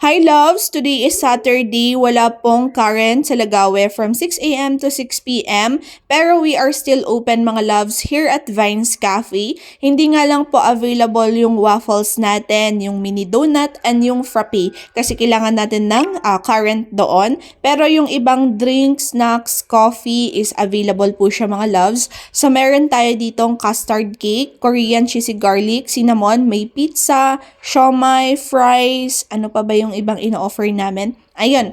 Hi loves! Today is Saturday. Wala pong current sa Lagawe from 6 a.m. to 6 p.m. Pero we are still open mga loves here at Vines Cafe. Hindi nga lang po available yung waffles natin, yung mini donut, and yung frappe. Kasi kailangan natin ng current doon. Pero yung ibang drinks, snacks, coffee is available po siya mga loves. So meron tayo ditong custard cake, Korean cheesy garlic, cinnamon, may pizza, siomai, fries, ano pa ba yung ibang ino-offer namin. Ayun,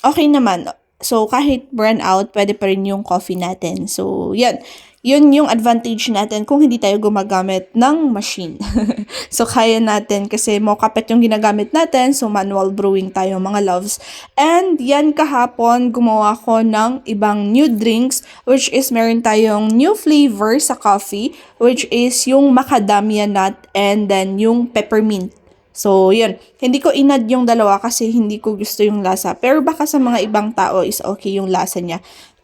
okay naman. So, kahit burn out, pwede pa rin yung coffee natin. So, yan. Yun yung advantage natin kung hindi tayo gumagamit ng machine. So, kaya natin kasi mokapet yung ginagamit natin. So, manual brewing tayo mga loves. And yan kahapon, gumawa ko ng ibang new drinks which is meron tayong new flavor sa coffee which is yung macadamia nut and then yung peppermint. So, yun. Hindi ko inad yung dalawa kasi hindi ko gusto yung lasa. Pero baka sa mga ibang tao is okay yung lasa niya.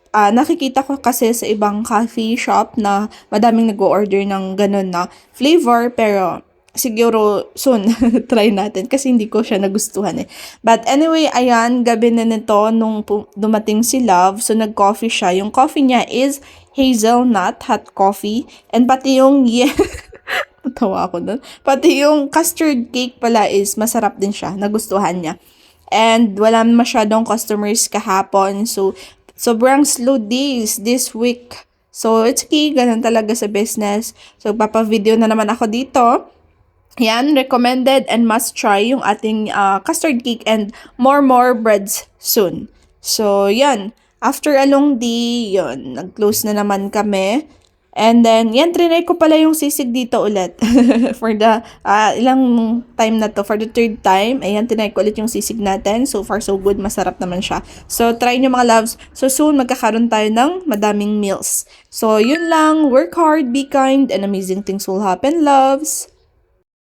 Nakikita ko kasi sa ibang coffee shop na madaming nag-order ng ganun na flavor. Pero siguro soon try natin kasi hindi ko siya nagustuhan eh. But anyway, ayan, gabi na nito nung dumating si Love. So, nag-coffee siya. Yung coffee niya is hazelnut hot coffee. And pati yung tawa ako doon. Pati yung custard cake pala is masarap din siya. Nagustuhan niya. And wala masyadong customers kahapon. So, sobrang slow days this week. So, it's okay. Ganun talaga sa business. So, papavideo na naman ako dito. Yan, recommended and must try yung ating custard cake and more breads soon. So, yan. After a long day, yun, nag-close na naman kami. And then, yan, trinay ko pala yung sisig dito ulit. For the, ilang time na to, for the third time. Ayan, trinay ko ulit yung sisig natin. So far, so good. Masarap naman siya. So, try nyo mga loves. So, soon, magkakaroon tayo ng madaming meals. So, yun lang. Work hard, be kind, and amazing things will happen, loves.